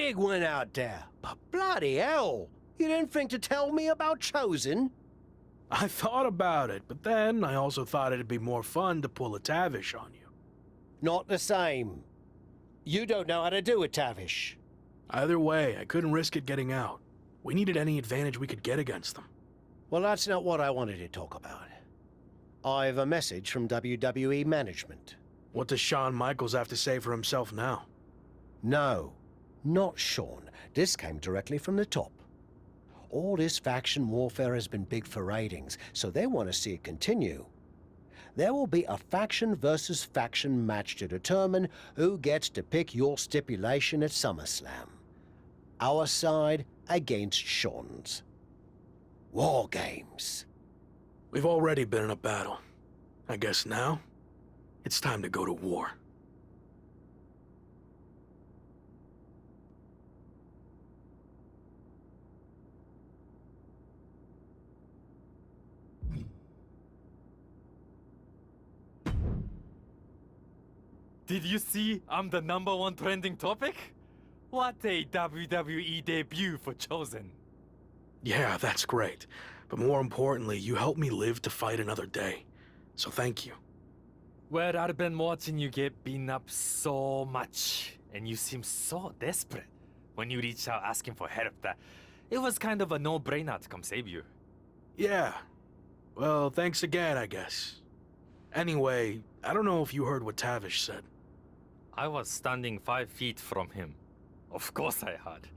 big one out there, but bloody hell, you didn't think to tell me about Chosen? I thought about it, but then I also thought it'd be more fun to pull a Tavish on you. Not the same. You don't know how to do it, Tavish. Either way, I couldn't risk it getting out. We needed any advantage we could get against them. Well, that's not what I wanted to talk about. I have a message from WWE management. What does Shawn Michaels have to say for himself now? No, not Shawn. This came directly from the top. All this faction warfare has been big for ratings, so they want to see it continue. There will be a faction versus faction match to determine who gets to pick your stipulation at SummerSlam. Our side against Shawn's. War games. We've already been in a battle. I guess now, it's time to go to war. Did you see I'm the #1 trending topic? What a WWE debut for Chosen. Yeah, that's great. But more importantly, you helped me live to fight another day. So thank you. Well, I've been watching you get beaten up so much, and you seem so desperate when you reached out asking for help that it was kind of a no-brainer to come save you. Yeah. Well, thanks again, I guess. Anyway, I don't know if you heard what Tavish said. I was standing 5 feet from him. Of course I had.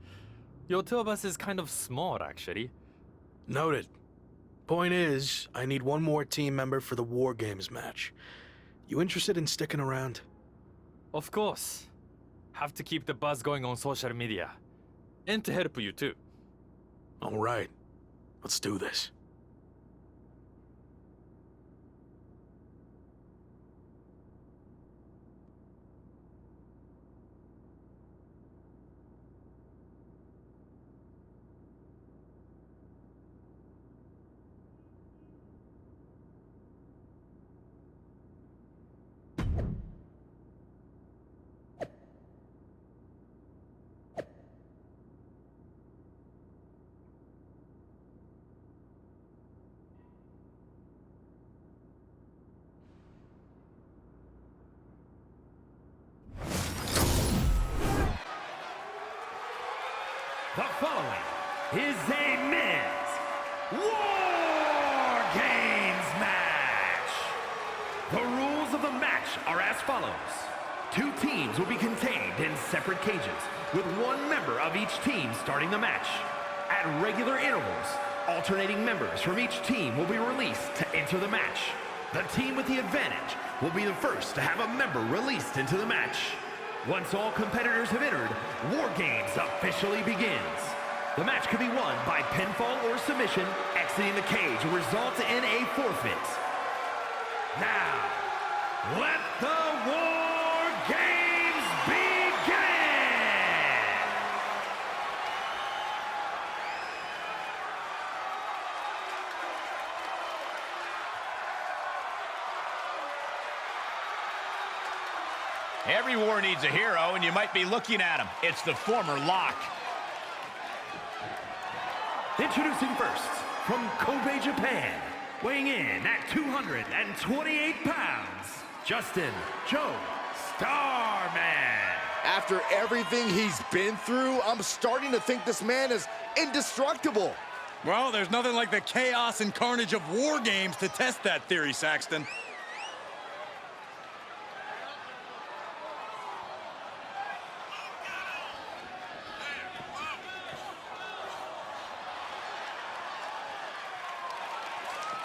Your two of us is kind of small, actually. Noted. Point is, I need one more team member for the War Games match. You interested in sticking around? Of course. Have to keep the buzz going on social media. And to help you too. All right. Let's do this. The following is a men's War Games match. The rules of the match are as follows. 2 teams will be contained in separate cages, with 1 member of each team starting the match. At regular intervals, alternating members from each team will be released to enter the match. The team with the advantage will be the first to have a member released into the match. Once all competitors have entered, War Games officially begins. The match can be won by pinfall or submission. Exiting the cage will result in a forfeit. Now, let the War Games begin! Every war needs a hero, and you might be looking at him. It's the former Lock. Introducing first, from Kobe, Japan, weighing in at 228 pounds, Justin Joe Starman. After everything he's been through, I'm starting to think this man is indestructible. Well, there's nothing like the chaos and carnage of War Games to test that theory, Saxton.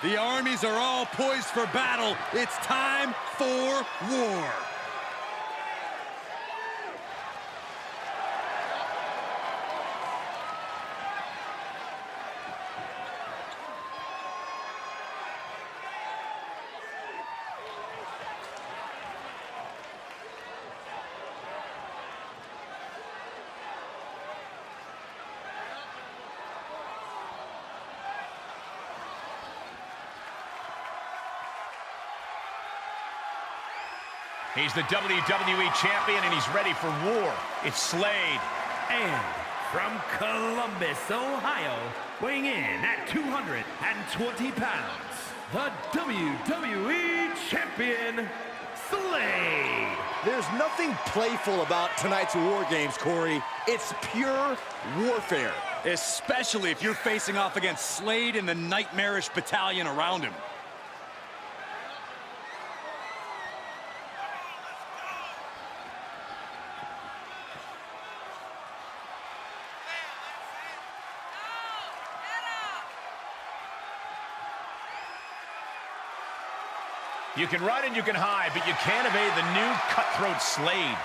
The armies are all poised for battle. It's time for war. He's the WWE champion, and he's ready for war. It's Slade. And from Columbus, Ohio, weighing in at 220 pounds, the WWE Champion, Slade. There's nothing playful about tonight's War Games, Corey. It's pure warfare. Especially if you're facing off against Slade and the nightmarish battalion around him. You can run and you can hide, but you can't evade the new cutthroat Slade.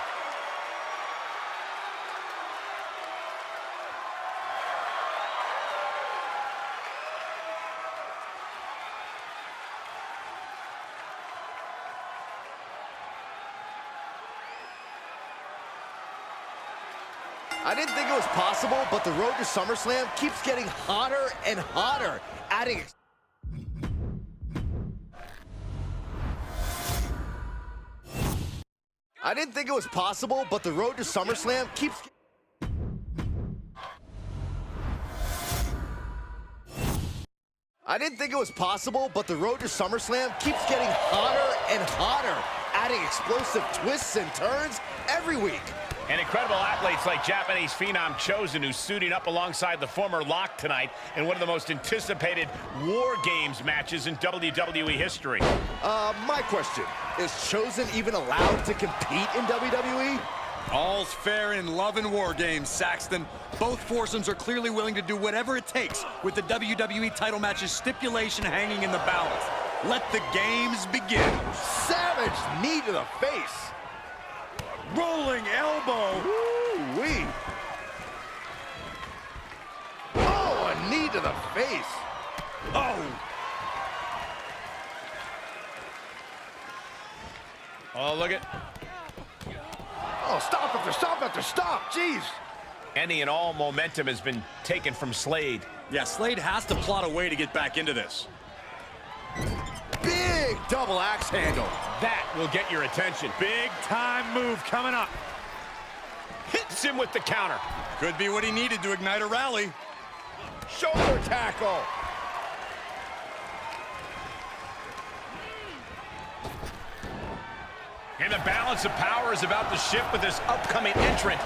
I didn't think it was possible, but the road to SummerSlam keeps getting hotter and hotter, adding... I didn't think it was possible, but the road to SummerSlam keeps... I didn't think it was possible, but the road to SummerSlam keeps getting hotter and hotter, adding explosive twists and turns every week. And incredible athletes like Japanese phenom Chosen, who's suiting up alongside the former Lock tonight in one of the most anticipated War Games matches in WWE history. My question, is Chosen even allowed to compete in WWE? All's fair in love and War Games, Saxton. Both foursomes are clearly willing to do whatever it takes with the WWE title match's stipulation hanging in the balance. Let the games begin. Savage knee to the face. Rolling elbow. Woo-wee. Oh, a knee to the face. Oh, look at... Oh, stop after stop, jeez. Any and all momentum has been taken from Slade. Yeah, Slade has to plot a way to get back into this. Big double axe handle. That will get your attention. Big time move coming up. Hits him with the counter. Could be what he needed to ignite a rally. Shoulder tackle. And the balance of power is about to shift with this upcoming entrant.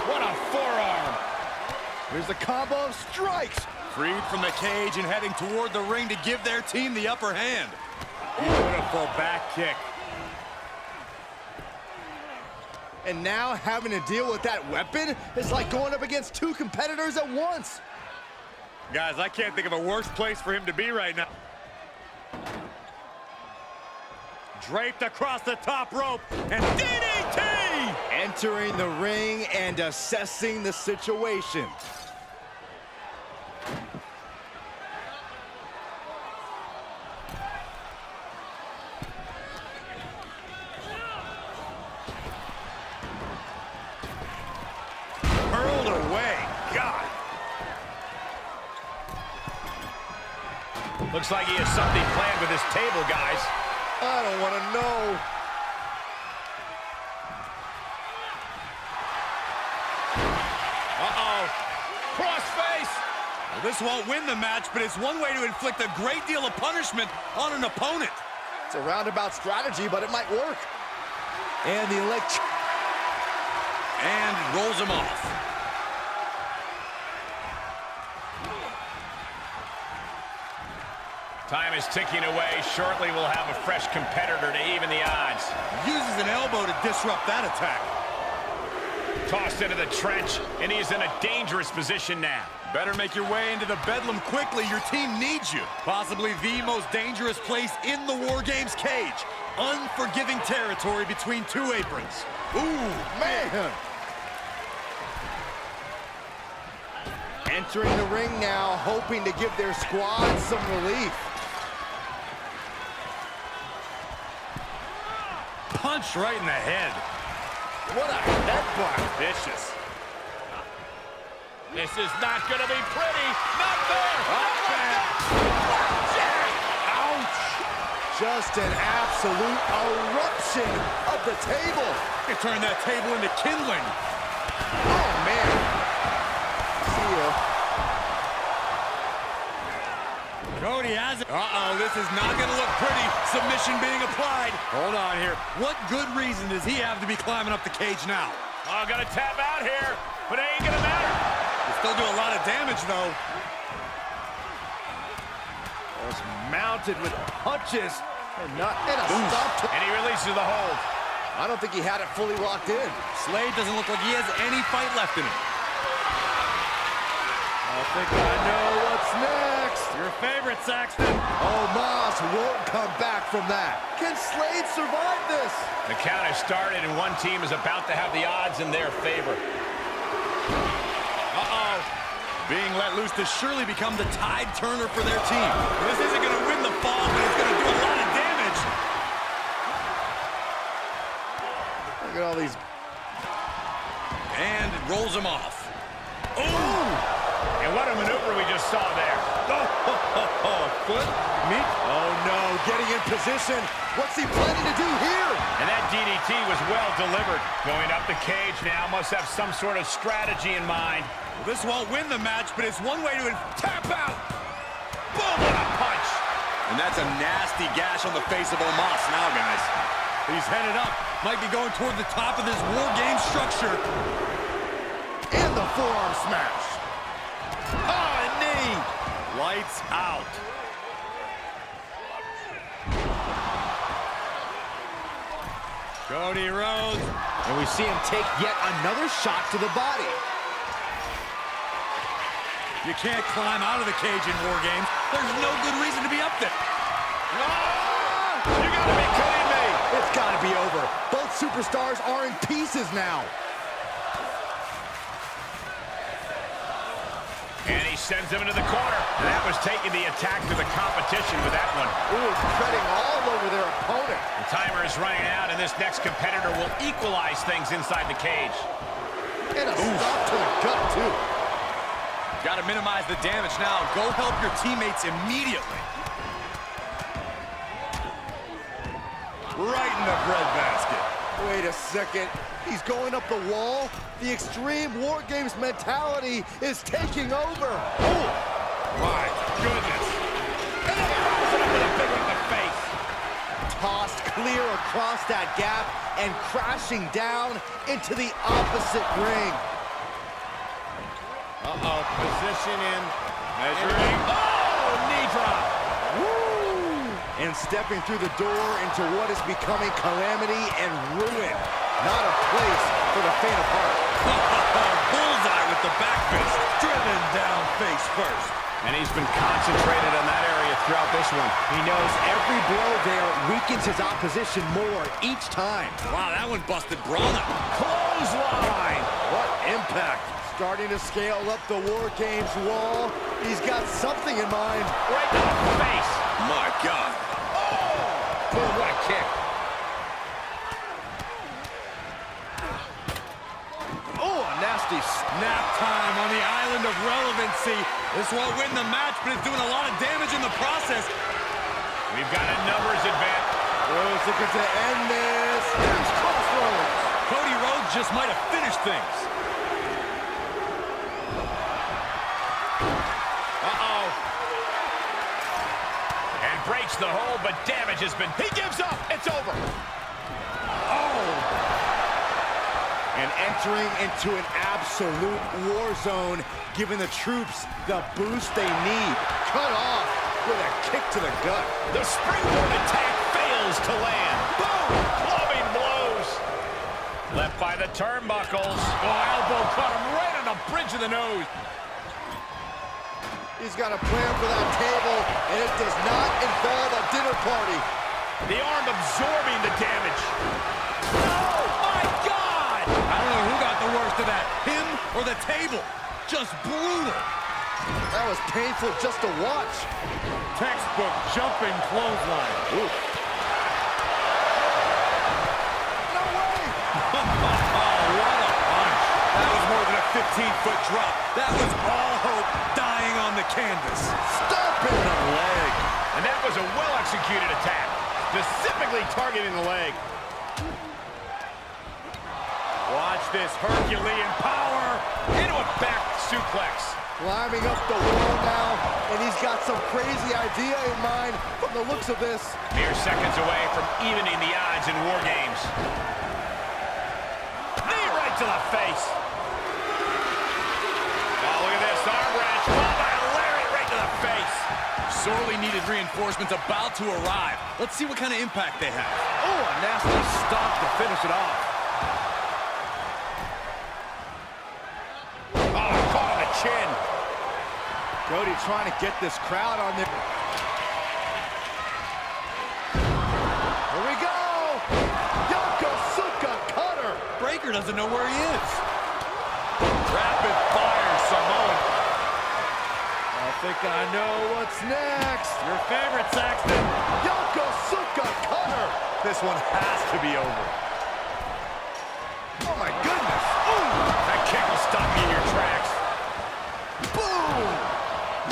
What a forearm. Here's the combo of strikes. Freed from the cage and heading toward the ring to give their team the upper hand. Beautiful back kick. And now having to deal with that weapon is like going up against two competitors at once. Guys, I can't think of a worse place for him to be right now. Draped across the top rope, and DDT! Entering the ring and assessing the situation. Hurled away. God. Looks like he has something planned with his table, guys. I don't want to know. Uh-oh. Crossface. Well, this won't win the match, but it's one way to inflict a great deal of punishment on an opponent. It's a roundabout strategy, but it might work. And the And rolls him off. Time is ticking away. Shortly, we'll have a fresh competitor to even the odds. Uses an elbow to disrupt that attack. Tossed into the trench, and he's in a dangerous position now. Better make your way into the bedlam quickly. Your team needs you. Possibly the most dangerous place in the War Games cage. Unforgiving territory between two aprons. Ooh, man. Entering the ring now, hoping to give their squad some relief. Punch right in the head. What a headbutt. Vicious. This is not going to be pretty. Not there. Up and Ouch. Just an absolute eruption of the table. You turn that table into kindling. Oh, man. See ya. Cody has it. Uh-oh, this is not going to look pretty. Submission being applied. Hold on here. What good reason does he have to be climbing up the cage now? Oh, gonna tap out here, but it ain't gonna matter. He still do a lot of damage, though. Was mounted with punches and not in a stop. And he releases the hold. I don't think he had it fully locked in. Slade doesn't look like he has any fight left in him. I think I know what's next. Your favorite, Saxton. Omos won't come back from that. Can Slade survive this? The count has started, and one team is about to have the odds in their favor. Uh-oh. Being let loose to surely become the tide turner for their team. This isn't going to win the fall, but it's going to do a lot of damage. Look at all these. And it rolls him off. Ooh! And what a maneuver we just saw there. Foot, meat. Oh, no, getting in position. What's he planning to do here? And that DDT was well delivered. Going up the cage now, must have some sort of strategy in mind. Well, this won't win the match, but it's one way to tap out. Boom, what a punch. And that's a nasty gash on the face of Omos now, guys. He's headed up. Might be going toward the top of this War Game structure. And the forearm smash. Oh, a knee. Lights out. Cody Rhodes. And we see him take yet another shot to the body. You can't climb out of the cage in War Games. There's no good reason to be up there. You gotta be kidding me. It's gotta be over. Both superstars are in pieces now. And he sends him into the corner. And that was taking the attack to the competition with that one. Ooh, treading all over their opponent. The timer is running out, and this next competitor will equalize things inside the cage. And a stop to the gut, too. Got to minimize the damage now. Go help your teammates immediately. Right in the breadbasket. Wait a second. He's going up the wall. The extreme War Games mentality is taking over. Oh, my goodness. And then he rolls it up with a big one in the face. Tossed clear across that gap and crashing down into the opposite ring. Uh-oh, position in, measuring. Oh, knee drop. Woo! And stepping through the door into what is becoming calamity and ruin. Not a place for the faint of heart. Bullseye with the back fist. Driven down face first. And he's been concentrated on that area throughout this one. He knows every blow there weakens his opposition more each time. Wow, that one busted Brana. Clothesline! What impact. Starting to scale up the War Games wall. He's got something in mind. Right to the face. My God. Oh! Boom, what a kick. Oh, a nasty Nap time on the island of relevancy. This won't win the match, but it's doing a lot of damage in the process. We've got a numbers advantage. Rhodes looking to end this. Here's Crossroads. Cody Rhodes just might have finished things. Uh-oh. And breaks the hold, but damage has been... He gives up. It's over. Oh! And entering into an absolute war zone, giving the troops the boost they need. Cut off with a kick to the gut. The springboard attack fails to land. Boom! Clubbing blows. Left by the turnbuckles. Oh, elbow caught him right on the bridge of the nose. He's got a plan for that table, and it does not involve a dinner party. The arm absorbing the damage. Oh, my God! I don't know who got the worst of that, him or the table. Just brutal. That was painful just to watch. Textbook jumping clothesline. Ooh. No way! Oh, what a punch. That was more than a 15-foot drop. That was all hope dying on the canvas. Stop in the leg. And that was a well-executed attack. specifically targeting the leg. Watch this Herculean power Into a back suplex. climbing up the wall now, and he's got some crazy idea in mind from the looks of this. Mere seconds away from evening the odds in War Games. Knee right to the face. Oh, look at this. Arm wrench. Followed by a lariat right to the face. Sorely needed reinforcements about to arrive. Let's see what kind of impact they have. Oh, a nasty stomp to finish it off. Oh, caught on the chin. Cody trying to get this crowd on there. Here we go! Yokosuka cutter! Breaker doesn't know where he is. Rapid fire Samoan. I think I know what's next. Your favorite, Saxton. Yokosuka cutter! This one has to be over. Oh my goodness! Ooh, that kick will stop you in your tracks. Boom!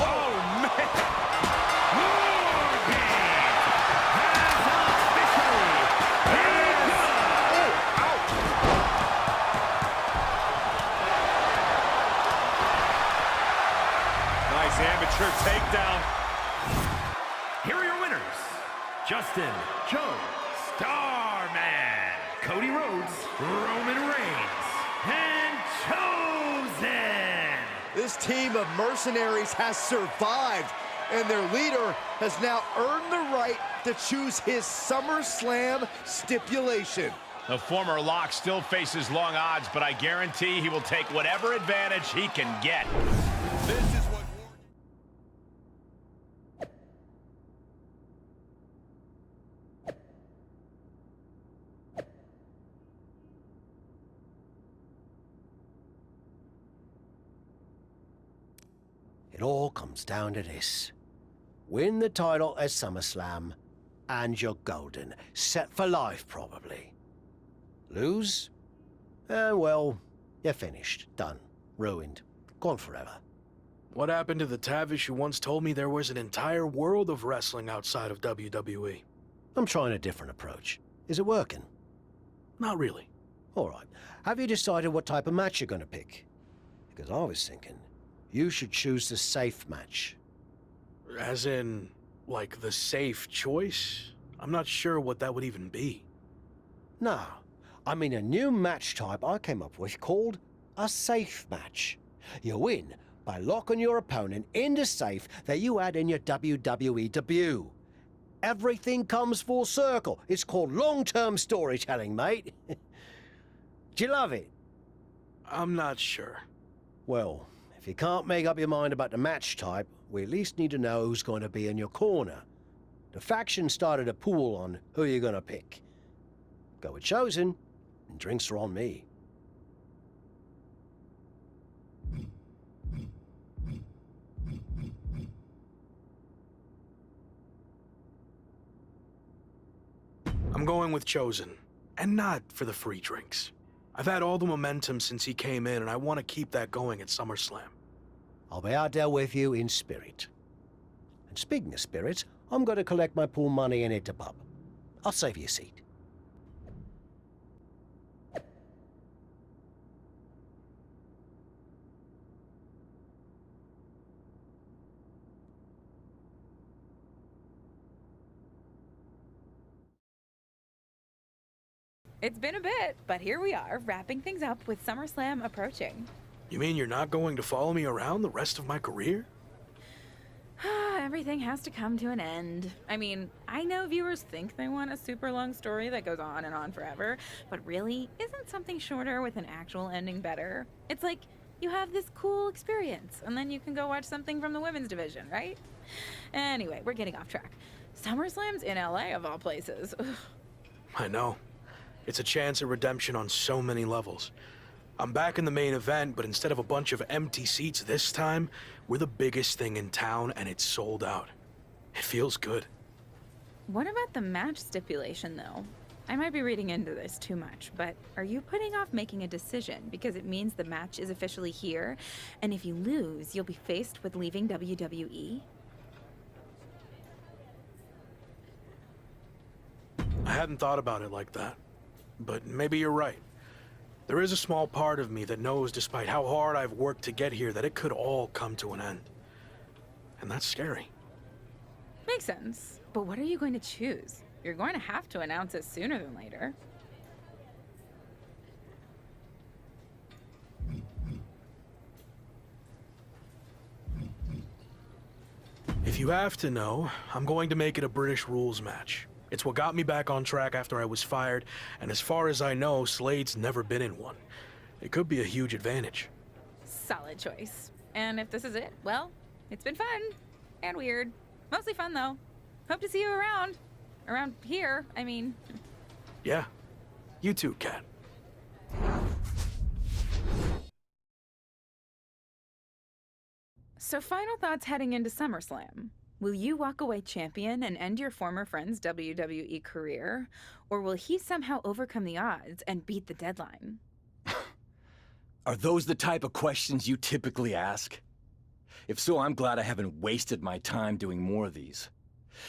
Whoa, man. Nice amateur takedown. Here are your winners. Justin Joe Starman, Cody Rhodes, Roman Reigns, and Chosen. This team of mercenaries has survived, and their leader has now earned the right to choose his SummerSlam stipulation. The former Lock still faces long odds, but I guarantee he will take whatever advantage he can get. This is what It all comes down to this. Win the title at SummerSlam, and you're golden. Set for life, probably. Lose? Well, you're finished. Done. Ruined. Gone forever. What happened to the Tavish who once told me there was an entire world of wrestling outside of WWE? I'm trying a different approach. Is it working? Not really. All right. Have you decided what type of match you're going to pick? Because I was thinking you should choose the safe match. As in, like, the safe choice? I'm not sure what that would even be. No, I mean a new match type I came up with called a safe match. You win by locking your opponent in the safe that you had in your WWE debut. Everything comes full circle. It's called long-term storytelling, mate. Do you love it? I'm not sure. Well, if you can't make up your mind about the match type, we at least need to know who's going to be in your corner. The faction started a pool on who you're going to pick. Go with Chosen, and drinks are on me. I'm going with Chosen, and not for the free drinks. I've had all the momentum since he came in, and I want to keep that going at SummerSlam. I'll be out there with you in spirit. And speaking of spirits, I'm going to collect my pool money and hit the pub. I'll save you a seat. It's been a bit, but here we are, wrapping things up with SummerSlam approaching. You mean you're not going to follow me around the rest of my career? Everything has to come to an end. I mean, I know viewers think they want a super long story that goes on and on forever, but really, isn't something shorter with an actual ending better? It's like you have this cool experience, and then you can go watch something from the women's division, right? Anyway, we're getting off track. SummerSlam's in LA, of all places. Ugh. I know. It's a chance at redemption on so many levels. I'm back in the main event, but instead of a bunch of empty seats this time, we're the biggest thing in town and it's sold out. It feels good. What about the match stipulation, though? I might be reading into this too much, but are you putting off making a decision because it means the match is officially here, and if you lose, you'll be faced with leaving WWE? I hadn't thought about it like that. But maybe you're right. There is a small part of me that knows, despite how hard I've worked to get here, that it could all come to an end. And that's scary. Makes sense. But what are you going to choose? You're going to have to announce it sooner than later. If you have to know, I'm going to make it a British rules match. It's what got me back on track after I was fired, and as far as I know, Slade's never been in one. It could be a huge advantage. Solid choice. And if this is it, well, it's been fun. And weird. Mostly fun, though. Hope to see you around. Around here, I mean. Yeah. You too, Kat. So final thoughts heading into SummerSlam. Will you walk away champion and end your former friend's WWE career? Or will he somehow overcome the odds and beat the deadline? Are those the type of questions you typically ask? If so, I'm glad I haven't wasted my time doing more of these.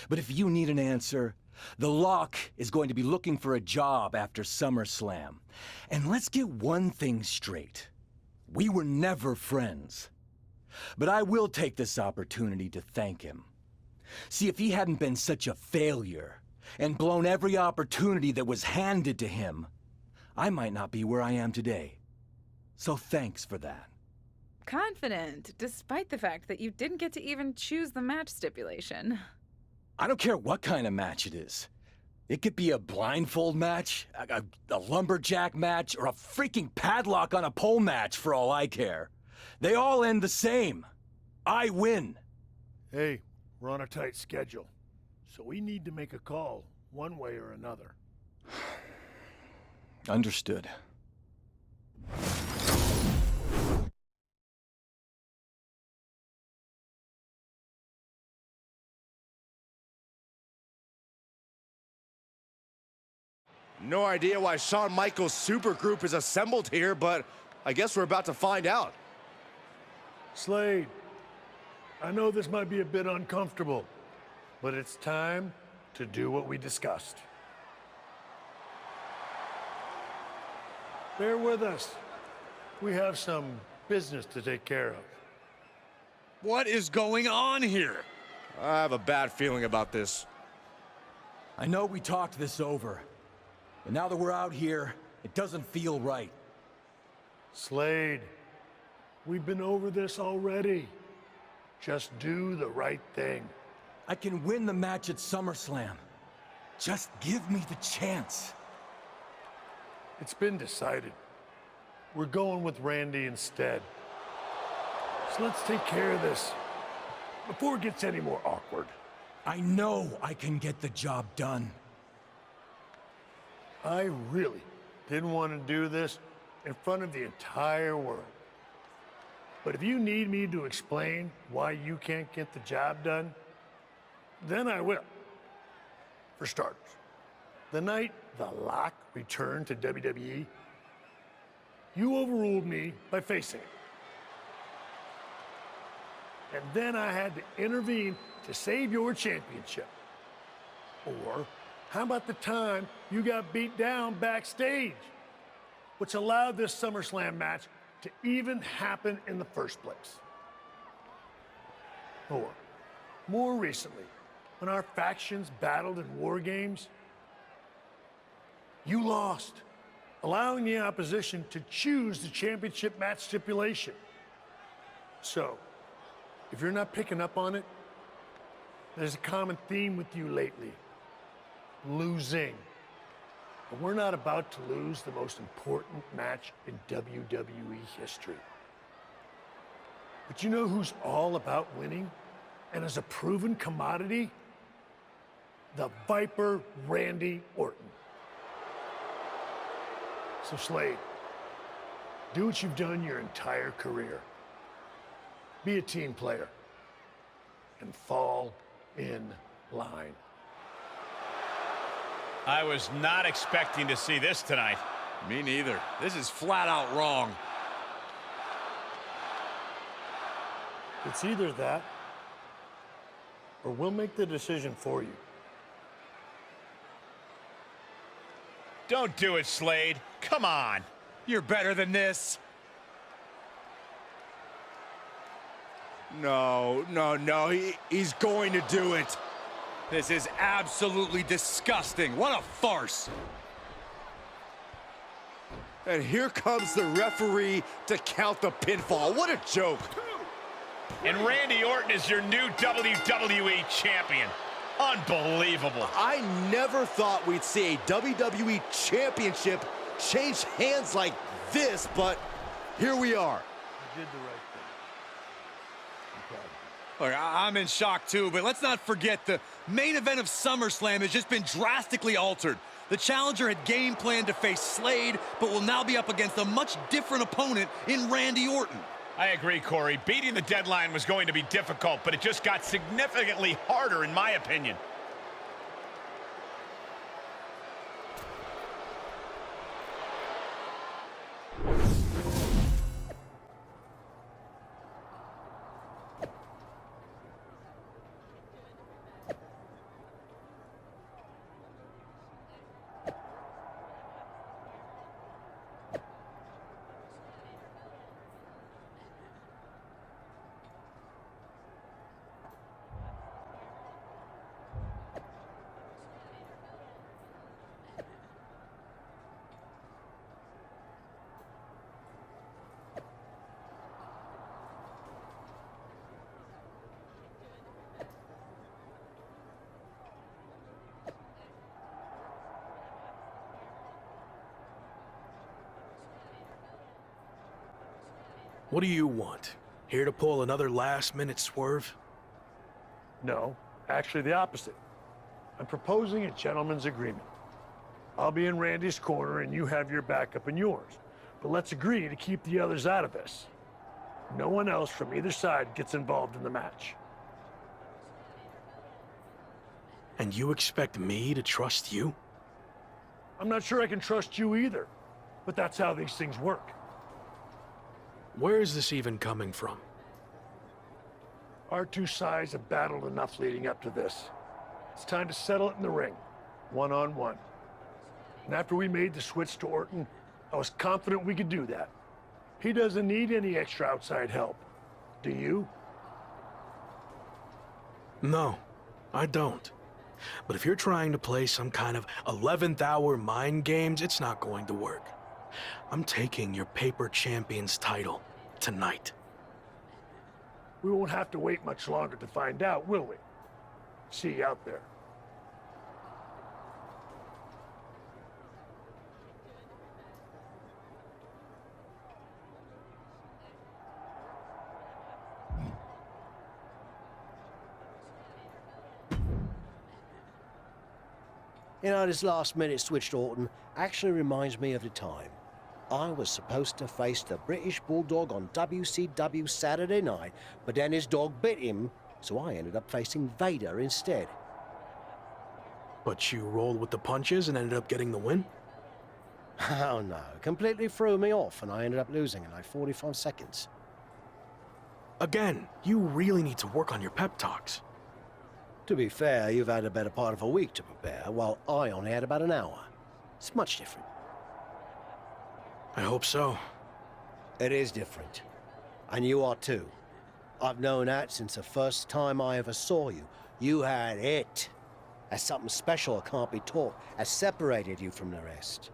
But if you need an answer, The Lock is going to be looking for a job after SummerSlam. And let's get one thing straight. We were never friends. But I will take this opportunity to thank him. See, if he hadn't been such a failure and blown every opportunity that was handed to him, I might not be where I am today. So thanks for that. Confident, despite the fact that you didn't get to even choose the match stipulation. I don't care what kind of match it is. It could be a blindfold match, a lumberjack match, or a freaking padlock on a pole match for all I care. They all end the same. I win. Hey, we're on a tight schedule, so we need to make a call, one way or another. Understood. No idea why Shawn Michaels' supergroup is assembled here, but I guess we're about to find out. Slade, I know this might be a bit uncomfortable, but it's time to do what we discussed. Bear with us. We have some business to take care of. What is going on here? I have a bad feeling about this. I know we talked this over, but now that we're out here, it doesn't feel right. Slade, we've been over this already. Just do the right thing. I can win the match at SummerSlam. Just give me the chance. It's been decided. We're going with Randy instead. So let's take care of this before it gets any more awkward. I know I can get the job done. I really didn't want to do this in front of the entire world. But if you need me to explain why you can't get the job done, then I will. For starters, the night The Lock returned to WWE, you overruled me by facing it. And then I had to intervene to save your championship. Or how about the time you got beat down backstage, which allowed this SummerSlam match to even happen in the first place? Or, more recently, when our factions battled in war games, you lost, allowing the opposition to choose the championship match stipulation. So, if you're not picking up on it, there's a common theme with you lately: losing. But we're not about to lose the most important match in WWE history. But you know who's all about winning and is a proven commodity? The Viper Randy Orton. So Slade, do what you've done your entire career. Be a team player and fall in line. I was not expecting to see this tonight. Me neither. This is flat out wrong. It's either that, or we'll make the decision for you. Don't do it, Slade. Come on. You're better than this. No, no, no, he's going to do it. This is absolutely disgusting. What a farce. And here comes the referee to count the pinfall. What a joke. And Randy Orton is your new WWE champion. Unbelievable. I never thought we'd see a WWE championship change hands like this, but here we are. You did the right thing. Look, I'm in shock too, but let's not forget the main event of SummerSlam has just been drastically altered. The challenger had game planned to face Slade, but will now be up against a much different opponent in Randy Orton. I agree, Corey. Beating the deadline was going to be difficult, but it just got significantly harder, in my opinion. What do you want? Here to pull another last-minute swerve? No, actually the opposite. I'm proposing a gentleman's agreement. I'll be in Randy's corner and you have your backup in yours. But let's agree to keep the others out of this. No one else from either side gets involved in the match. And you expect me to trust you? I'm not sure I can trust you either, but that's how these things work. Where is this even coming from? Our two sides have battled enough leading up to this. It's time to settle it in the ring, one-on-one. And after we made the switch to Orton, I was confident we could do that. He doesn't need any extra outside help. Do you? No, I don't. But if you're trying to play some kind of 11th hour mind games, it's not going to work. I'm taking your paper champion's title tonight. We won't have to wait much longer to find out, will we? See you out there. You know, this last-minute switch to Orton actually reminds me of the time I was supposed to face the British Bulldog on WCW Saturday night, but then his dog bit him, so I ended up facing Vader instead. But you rolled with the punches and ended up getting the win? Oh no, completely threw me off and I ended up losing in like 45 seconds. Again, you really need to work on your pep talks. To be fair, you've had a better part of a week to prepare, while I only had about an hour. It's much different. I hope so. It is different. And you are too. I've known that since the first time I ever saw you. You had it. That's something special that can't be taught, has separated you from the rest.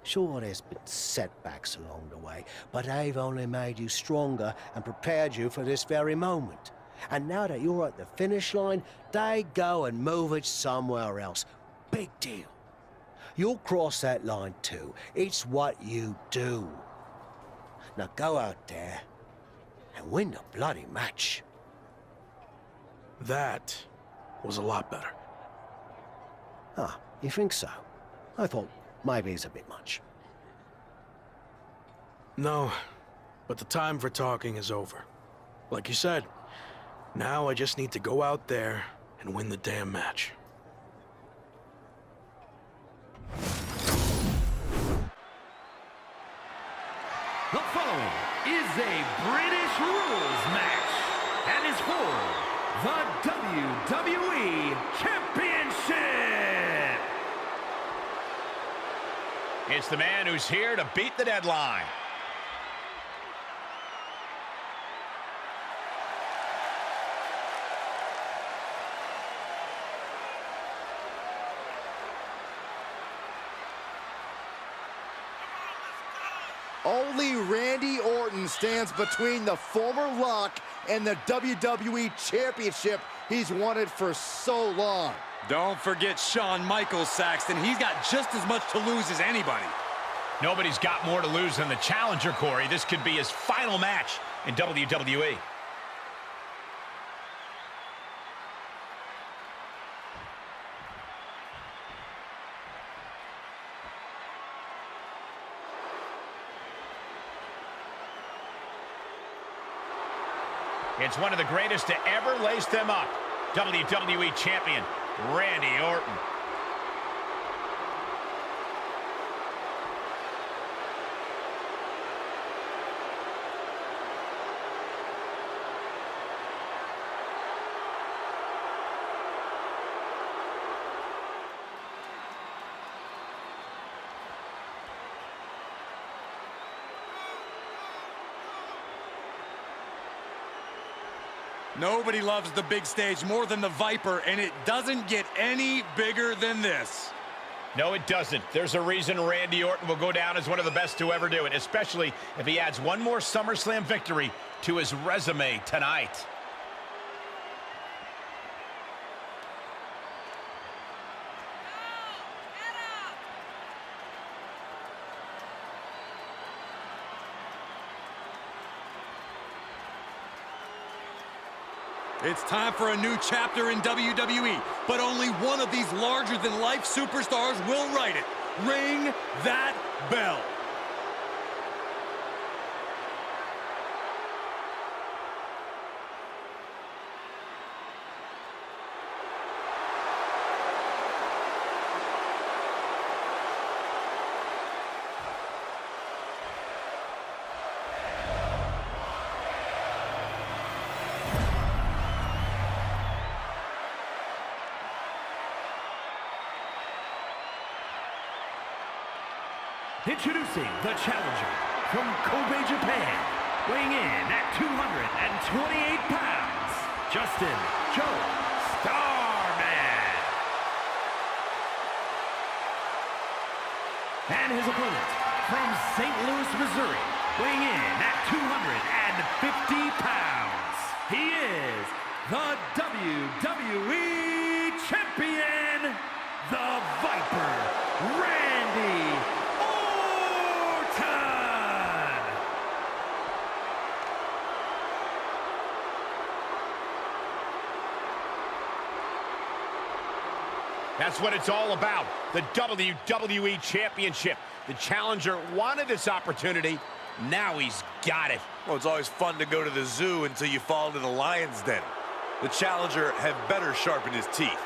Sure, there's been setbacks along the way, but they've only made you stronger and prepared you for this very moment. And now that you're at the finish line, they go and move it somewhere else. Big deal. You'll cross that line too. It's what you do. Now go out there and win the bloody match. That was a lot better. Ah, you think so? I thought maybe it's a bit much. No, but the time for talking is over. Like you said, now I just need to go out there and win the damn match. The following is a British rules match and is for the WWE Championship. It's the man who's here to beat the deadline. Only Randy Orton stands between the former Lock and the WWE Championship he's wanted for so long. Don't forget Shawn Michaels, Saxton. He's got just as much to lose as anybody. Nobody's got more to lose than the challenger, Corey. This could be his final match in WWE. It's one of the greatest to ever lace them up. WWE Champion, Randy Orton. Nobody loves the big stage more than the Viper, and it doesn't get any bigger than this. No, it doesn't. There's a reason Randy Orton will go down as one of the best to ever do it, especially if he adds one more SummerSlam victory to his resume tonight. It's time for a new chapter in WWE, but only one of these larger-than-life superstars will write it. Ring that bell. Introducing the challenger from Kobe, Japan, weighing in at 228 pounds, Justin Joe Starman. And his opponent from St. Louis, Missouri, weighing in at 250 pounds, he is the WWE Champion, the Viper, Randy That's what it's all about, the WWE Championship. The challenger wanted this opportunity. Now he's got it. Well, it's always fun to go to the zoo until you fall into the lion's den. The challenger had better sharpen his teeth.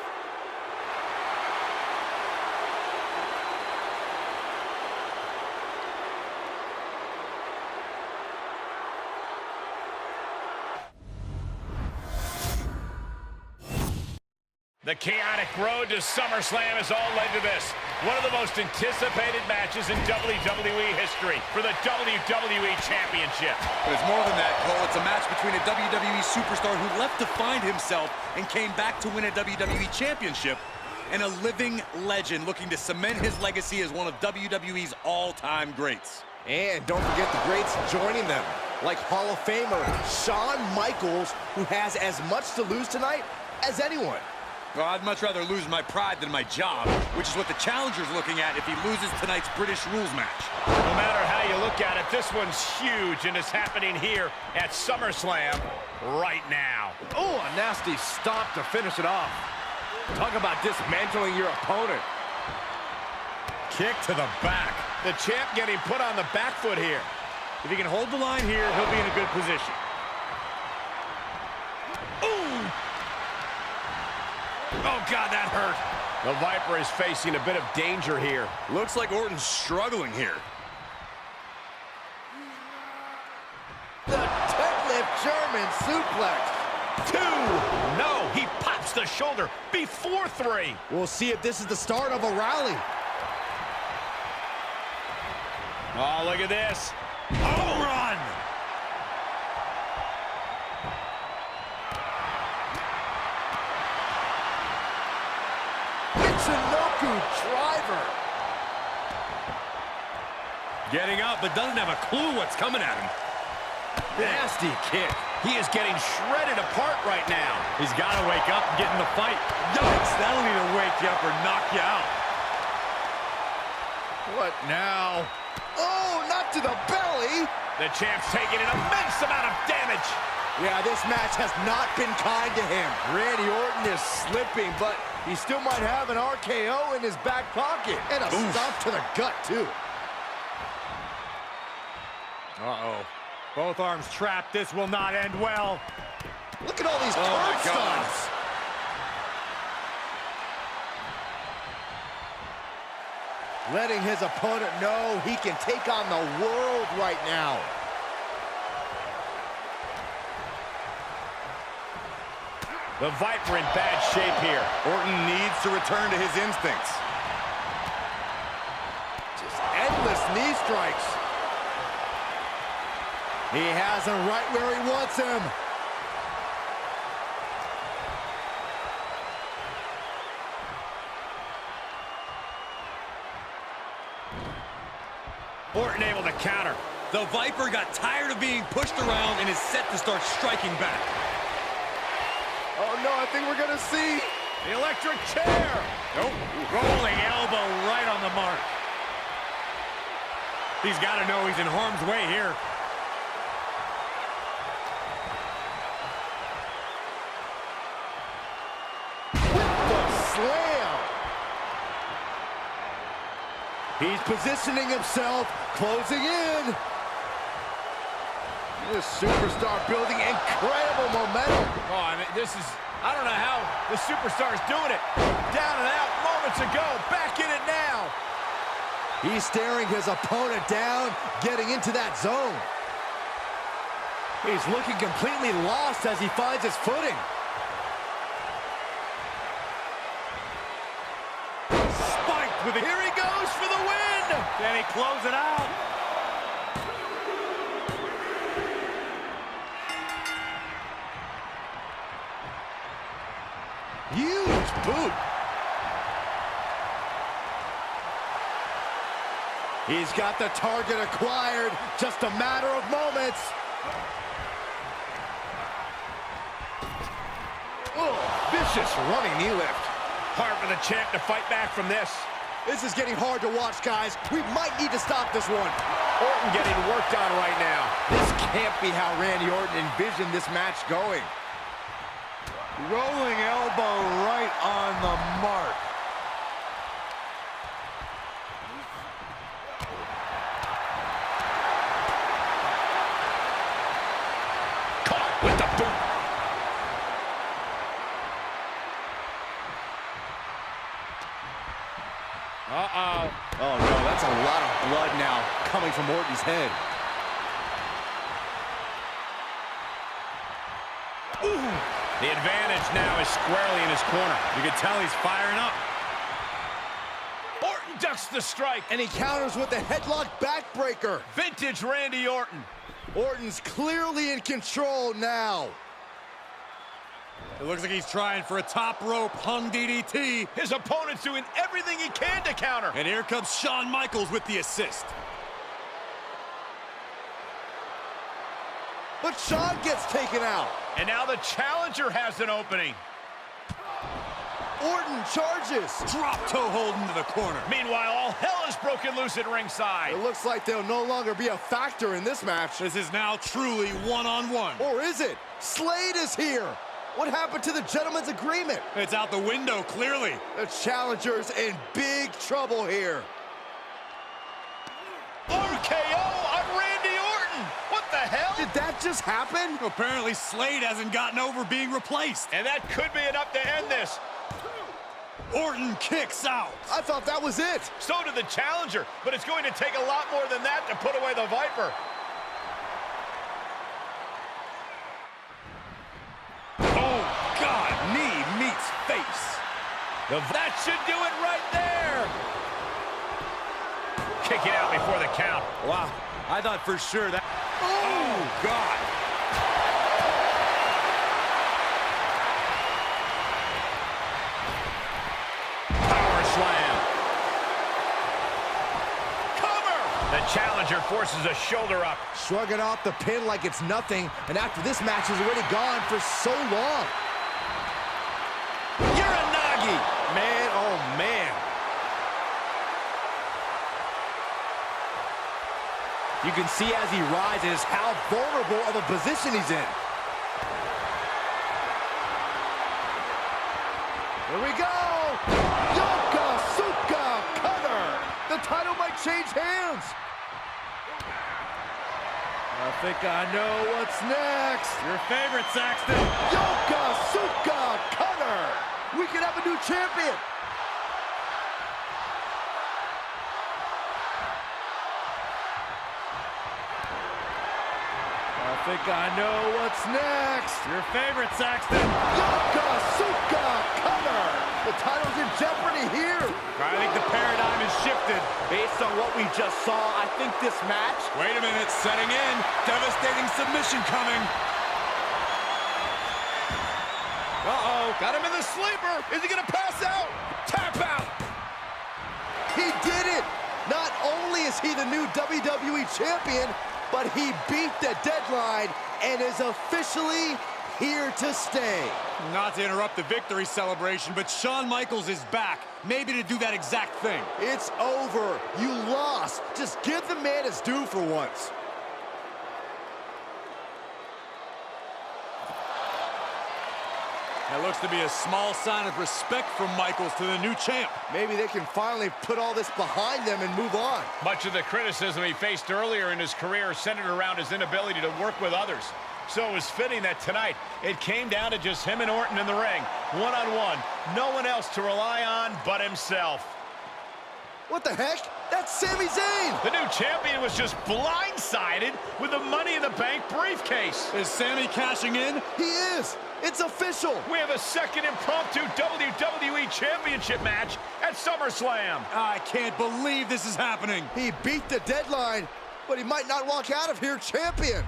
The chaotic road to SummerSlam has all led to this. One of the most anticipated matches in WWE history for the WWE Championship. But it's more than that, Cole. It's a match between a WWE superstar who left to find himself and came back to win a WWE Championship, and a living legend looking to cement his legacy as one of WWE's all-time greats. And don't forget the greats joining them, like Hall of Famer Shawn Michaels, who has as much to lose tonight as anyone. Well, I'd much rather lose my pride than my job, which is what the challenger's looking at if he loses tonight's British rules match. No matter how you look at it, this one's huge, and it's happening here at SummerSlam right now. Oh, a nasty stomp to finish it off. Talk about dismantling your opponent. Kick to the back. The champ getting put on the back foot here. If he can hold the line here, he'll be in a good position. Oh, God, that hurt. The Viper is facing a bit of danger here. Looks like Orton's struggling here. The deadlift German suplex. 2. No, he pops the shoulder before 3. We'll see if this is the start of a rally. Oh, look at this. Home run! Michinoku driver. Getting up, but doesn't have a clue what's coming at him. Nasty kick. He is getting shredded apart right now. He's got to wake up and get in the fight. Yikes, that'll either wake you up or knock you out. What now? Oh, not to the belly. The champ's taking an immense amount of damage. Yeah, this match has not been kind to him. Randy Orton is slipping, but he still might have an RKO in his back pocket. And a stomp to the gut, too. Uh-oh. Both arms trapped. This will not end well. Look at all these curb stomps. Letting his opponent know he can take on the world right now. The Viper in bad shape here. Orton needs to return to his instincts. Just endless knee strikes. He has him right where he wants him. Orton able to counter. The Viper got tired of being pushed around and is set to start striking back. Oh no, I think we're gonna see. The electric chair. Nope. Rolling elbow right on the mark. He's got to know he's in harm's way here. Slam! He's positioning himself, closing in. This superstar building incredible momentum. Oh, I mean, I don't know how the superstar is doing it. Down and out moments ago, back in it now. He's staring his opponent down, getting into that zone. He's looking completely lost as he finds his footing. With it. Here he goes for the win! Can he close it out? Huge boot. He's got the target acquired. Just a matter of moments. Oh, vicious running knee lift. Hard for the champ to fight back from this. This is getting hard to watch, guys. We might need to stop this one. Orton getting worked on right now. This can't be how Randy Orton envisioned this match going. Rolling elbow right on the mark. Caught with the boot. Uh-oh. Oh, no, that's a lot of blood now coming from Orton's head. Ooh. The advantage now is squarely in his corner. You can tell he's firing up. Orton ducks the strike. And he counters with the headlock backbreaker. Vintage Randy Orton. Orton's clearly in control now. It looks like he's trying for a top rope hung DDT. His opponent's doing everything he can to counter. And here comes Shawn Michaels with the assist. But Shawn gets taken out. And now the challenger has an opening. Orton charges. Drop toe hold into the corner. Meanwhile, all hell is broken loose at ringside. It looks like they'll no longer be a factor in this match. This is now truly one-on-one. Or is it? Slade is here. What happened to the gentleman's agreement? It's out the window, clearly. The challenger's in big trouble here. RKO on Randy Orton. What the hell? Did that just happen? Apparently, Slade hasn't gotten over being replaced. And that could be enough to end this. Orton kicks out. I thought that was it. So did the challenger, but it's going to take a lot more than that to put away the Viper. Oh, God. Knee meets face. That should do it right there. kicking out before the count. Wow, I thought for sure that... Oh, God. Power slam. Cover! The challenger forces a shoulder up. Shrugging off the pin like it's nothing, and after this match is already gone for so long. Uranagi! Man, oh man. You can see as he rises how vulnerable of a position he's in. Here we go! Yokosuka cutter! The title might change hands. I think I know what's next. Your favorite, Saxton. Yokosuka cutter! We could have a new champion. I think I know what's next. Your favorite, Saxton. Yokosuka cutter! The title's in jeopardy here. I think the paradigm has shifted. Based on what we just saw, I think this match... Wait a minute, setting in. Devastating submission coming. Uh-oh, got him in the sleeper. Is he gonna pass out? Tap out. He did it! Not only is he the new WWE champion, but he beat the deadline and is officially here to stay. Not to interrupt the victory celebration, but Shawn Michaels is back. Maybe to do that exact thing. It's over. You lost. Just give the man his due for once. That looks to be a small sign of respect from Michaels to the new champ. Maybe they can finally put all this behind them and move on. Much of the criticism he faced earlier in his career centered around his inability to work with others. So it was fitting that tonight it came down to just him and Orton in the ring, one-on-one. No one else to rely on but himself. What the heck? That's Sami Zayn! The new champion was just blindsided with the Money in the Bank briefcase. Is Sami cashing in? He is! It's official! We have a second impromptu WWE Championship match at SummerSlam. I can't believe this is happening. He beat the deadline, but he might not walk out of here champion.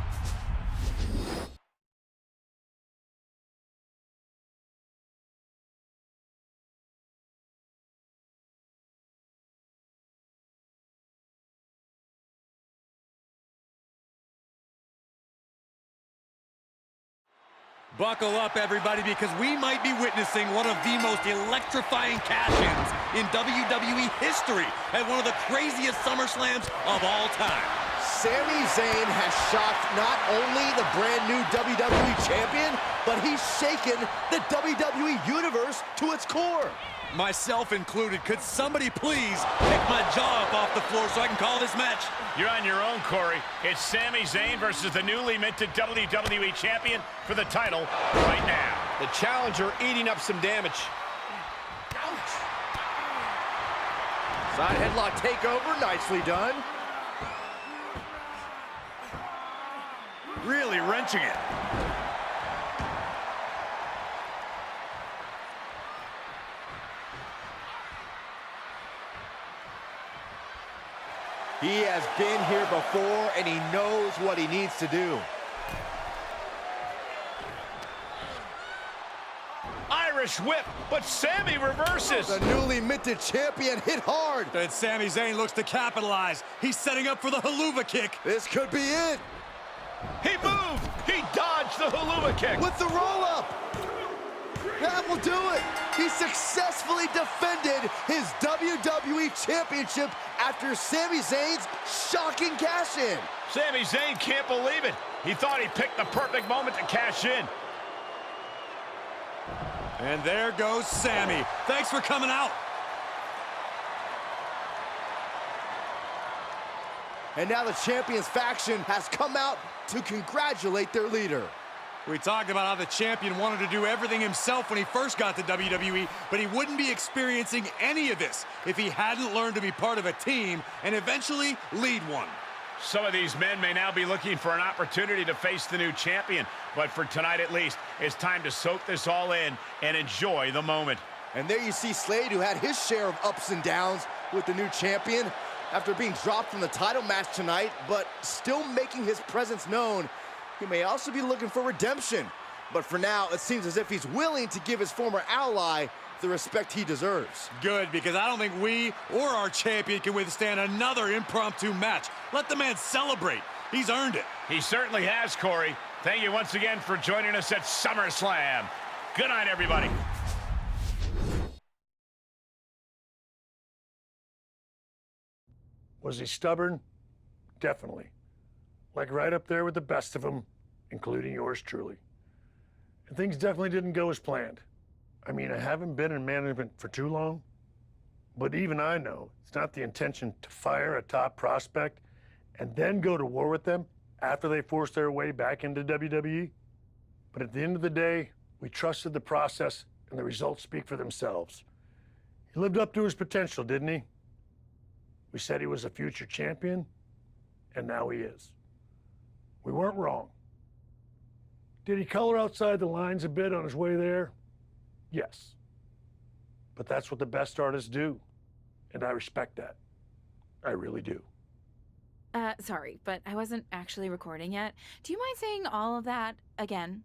Buckle up, everybody, because we might be witnessing one of the most electrifying cash-ins in WWE history at one of the craziest SummerSlams of all time. Sami Zayn has shocked not only the brand new WWE champion, but he's shaken the WWE universe to its core. Myself included. Could somebody please pick my jaw up off the floor so I can call this match? You're on your own, Corey. It's Sami Zayn versus the newly minted WWE Champion for the title right now. The challenger eating up some damage. Ouch! Side headlock takeover, nicely done. Really wrenching it. He has been here before, and he knows what he needs to do. Irish whip, but Sami reverses. The newly minted champion hit hard. And Sami Zayn looks to capitalize. He's setting up for the haluva kick. This could be it. He moved. He dodged the haluva kick. With the roll-up. That will do it. He successfully defended his WWE Championship after Sami Zayn's shocking cash-in. Sami Zayn can't believe it. He thought he picked the perfect moment to cash in. And there goes Sami. Thanks for coming out. And now the champion's faction has come out to congratulate their leader. We talked about how the champion wanted to do everything himself when he first got to WWE, but he wouldn't be experiencing any of this if he hadn't learned to be part of a team and eventually lead one. Some of these men may now be looking for an opportunity to face the new champion, but for tonight at least, it's time to soak this all in and enjoy the moment. And there you see Slade, who had his share of ups and downs with the new champion. After being dropped from the title match tonight, but still making his presence known, he may also be looking for redemption. But for now, it seems as if he's willing to give his former ally the respect he deserves. Good, because I don't think we or our champion can withstand another impromptu match. Let the man celebrate. He's earned it. He certainly has, Corey. Thank you once again for joining us at SummerSlam. Good night, everybody. Was he stubborn? Definitely. Like right up there with the best of them, including yours truly. And things definitely didn't go as planned. I mean, I haven't been in management for too long, but even I know it's not the intention to fire a top prospect and then go to war with them after they force their way back into WWE. But at the end of the day, we trusted the process and the results speak for themselves. He lived up to his potential, didn't he? We said he was a future champion, and now he is. We weren't wrong. Did he color outside the lines a bit on his way there? Yes. But that's what the best artists do, and I respect that. I really do. Sorry, but I wasn't actually recording yet. Do you mind saying all of that again?